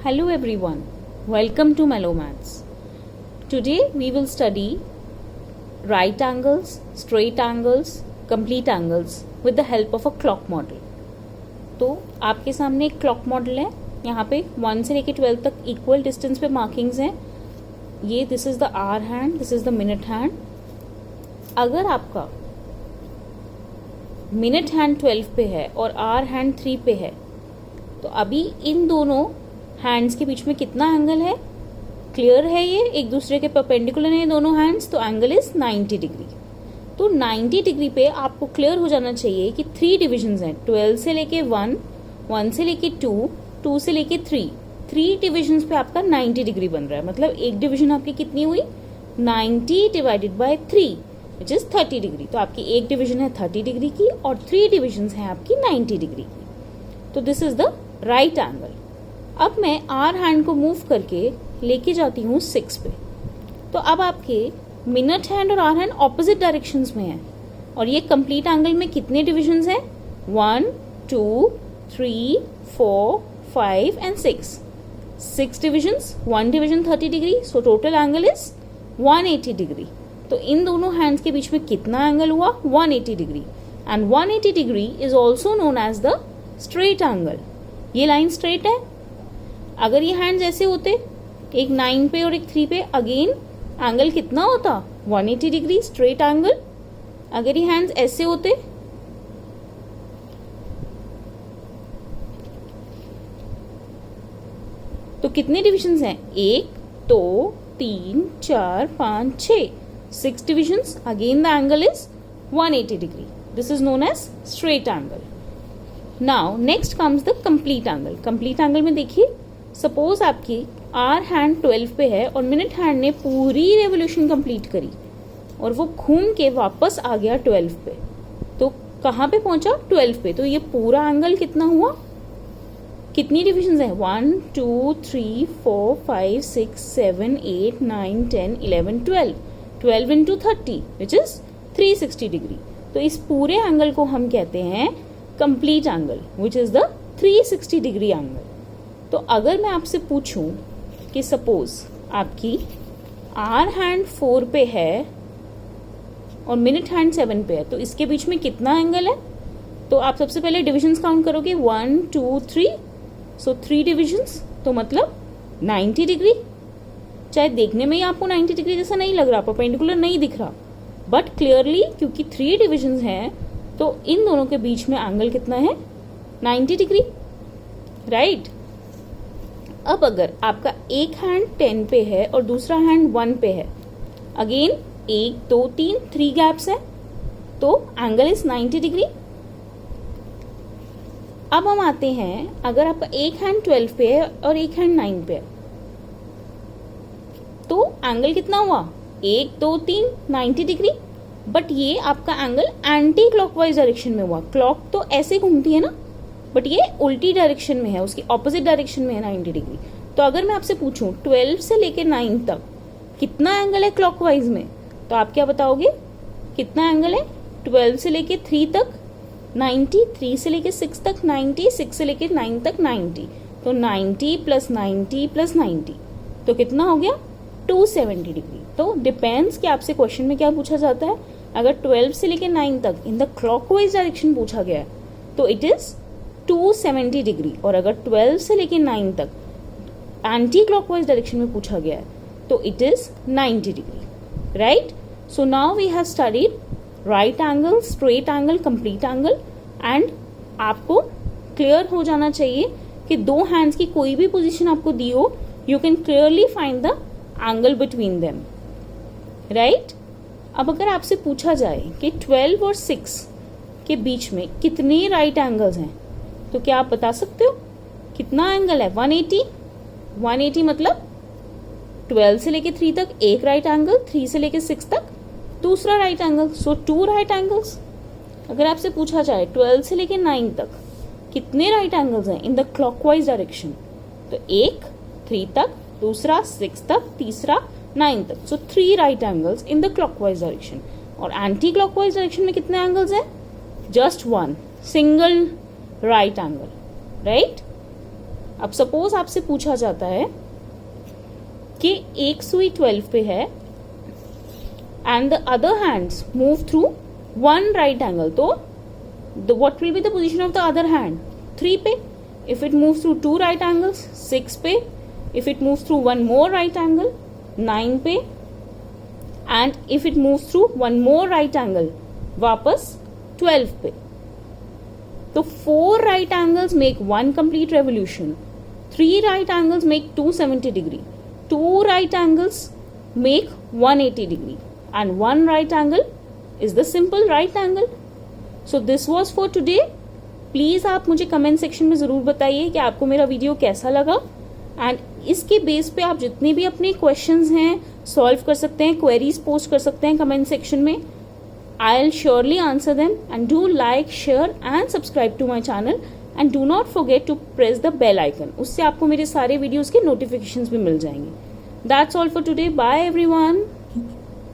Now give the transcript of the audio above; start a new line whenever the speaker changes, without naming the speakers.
Hello everyone, welcome to Mellow Maths. Today we will study right angles, straight angles, complete angles with the help of a clock model. तो आपके सामने एक clock model है. यहाँ पे 1 से लेके 12 तक इक्वल डिस्टेंस पे मार्किंग्स हैं. ये this is the hour hand, this is the minute hand. अगर आपका मिनट हैंड 12 पे है और आवर हैंड 3 पे है, तो अभी इन दोनों हैंड्स के बीच में कितना एंगल है? क्लियर है, ये एक दूसरे के परपेंडिकुलर है ये दोनों हैंड्स, तो एंगल इज 90 डिग्री. तो 90 डिग्री पे आपको क्लियर हो जाना चाहिए कि 3 डिविजन्स हैं. 12 से लेके 1, 1 से लेके 2, 2 से लेके 3 डिविजन्स पे आपका 90 डिग्री बन रहा है. मतलब एक डिविजन आपकी कितनी हुई? 90 divided by 3 which is 30 degree. तो आपकी एक डिविजन है 30 डिग्री की और 3 डिविजन्स हैं आपकी 90 डिग्री की. तो this is the right angle. अब मैं आर हैंड को मूव करके लेके जाती हूँ 6 पे. तो अब आपके मिनट हैंड और आर हैंड ऑपोजिट डायरेक्शंस में है. और ये कंप्लीट एंगल में कितने डिविजन्स हैं? 1, 2, 3, 4, 5 and 6. 6 divisions, 1 division 30 degree, so total angle is 180 degree. तो इन दोनों हैंड्स के बीच में कितना एंगल हुआ? 180 degree. And 180 degree is also known as the straight angle. ये लाइन स्ट्रेट है. अगर ये हैंड्स ऐसे होते, एक 9 पे और एक 3 पे, अगेन एंगल कितना होता? 180 डिग्री स्ट्रेट एंगल. अगर ये हैंड्स ऐसे होते, तो कितने डिविजन्स हैं? 1, 2, 3, 4, 5, 6. 6 divisions. Again the angle is 180 degree. This is known as straight angle. Now next comes the complete angle. Complete angle में देखिए, सपोज आपकी आर हैंड 12 पे है और मिनट हैंड ने पूरी रेवोल्यूशन कंप्लीट करी और वो घूम के वापस आ गया 12 पे. तो कहाँ पे पहुंचा? 12 पे. तो ये पूरा एंगल कितना हुआ? कितनी डिविजन्स है? 1, 2, 3, 4, 5, 6, 7, 8, 9, 10, 11, 12. 12 इंटू 30 विच इज 360 डिग्री. तो इस पूरे एंगल को हम कहते हैं complete angle which is the 360 degree angle. तो अगर मैं आपसे पूछूं कि सपोज आपकी आर हैंड 4 पे है और मिनट हैंड 7 पे है, तो इसके बीच में कितना एंगल है? तो आप सबसे पहले डिविजन्स काउंट करोगे. 1, 2, 3. सो 3 डिविजन्स, तो मतलब 90 डिग्री. चाहे देखने में ही आपको 90 डिग्री जैसा नहीं लग रहा, परपेंडिकुलर नहीं दिख रहा, बट क्लियरली क्योंकि 3 डिविजन्स हैं, तो इन दोनों के बीच में एंगल कितना है? 90 डिग्री. राइट. अब अगर आपका एक हैंड 10 पे है और दूसरा हैंड 1 पे है, अगेन 1, 2, 3 गैप्स है, तो एंगल इज 90 डिग्री. अब हम आते हैं, अगर आपका एक हैंड 12 पे है और एक हैंड 9 पे है, तो एंगल कितना हुआ? 1, 2, 3 90 डिग्री. बट ये आपका एंगल एंटी क्लॉकवाइज डायरेक्शन में हुआ. क्लॉक तो ऐसे घूमती है ना, बट ये उल्टी डायरेक्शन में है, उसकी ऑपोजिट डायरेक्शन में है 90 डिग्री. तो अगर मैं आपसे पूछूं 12 से लेके 9 तक कितना एंगल है क्लॉकवाइज में, तो आप क्या बताओगे? कितना एंगल है? 12 से लेके 3 तक 90, 3 से लेके 6 तक 90, 6 से लेके 9 तक 90. तो 90 प्लस 90 प्लस 90, तो कितना हो गया? 270 डिग्री. तो डिपेंड्स कि आपसे क्वेश्चन में क्या पूछा जाता है. अगर 12 से लेके 9 तक इन द क्लॉकवाइज डायरेक्शन पूछा गया है, तो इट इज 270 डिग्री. और अगर 12 से लेके 9 तक एंटी क्लॉकवाइज डायरेक्शन में पूछा गया है, तो it is 90 degree. Right. So now we have studied right angle, straight angle, complete angle. And आपको क्लियर हो जाना चाहिए कि दो हैंड्स की कोई भी पोजीशन आपको दी हो, you can clearly find the angle between them. Right. अब अगर आपसे पूछा जाए कि 12 और 6 के बीच में कितने राइट एंगल्स हैं, तो क्या आप बता सकते हो कितना एंगल है? 180. 180 मतलब 12 से लेके 3 तक एक राइट एंगल, 3 से लेके 6 तक दूसरा राइट एंगल, सो 2 राइट एंगल्स. अगर आपसे पूछा जाए 12 से लेके 9 तक कितने राइट एंगल्स हैं इन द क्लॉकवाइज डायरेक्शन, तो एक 3 तक, दूसरा 6 तक, तीसरा 9 तक, सो 3 right angles in the clockwise direction. और एंटी क्लॉकवाइज डायरेक्शन में कितने एंगल्स हैं? Just 1 single right angle, right? अब सपोज आपसे पूछा जाता है कि एक सुई 12 पे है and the other hands move through one right angle, तो what will be the position of the other hand? 3 पे. If it moves through 2 right angles 6 पे. If it moves through one more right angle 9 पे. And if it moves through one more right angle वापस 12 पे. तो 4 right angles make 1 complete revolution, 3 right angles make 270 degree, 2 right angles make 180 degree, and 1 right angle is the simple right angle. So this was for today. Please आप मुझे comment section में जरूर बताइए कि आपको मेरा वीडियो कैसा लगा, एंड इसके बेस पे आप जितने भी अपने क्वेश्चंस हैं सॉल्व कर सकते हैं, क्वेरीज पोस्ट कर सकते हैं कमेंट सेक्शन में. I will surely answer them. And do like, share and subscribe to my channel, and do not forget to press the bell icon. उससे आपको मेरे सारे वीडियोज के नोटिफिकेशंस भी मिल जाएंगे. That's all for today. Bye everyone.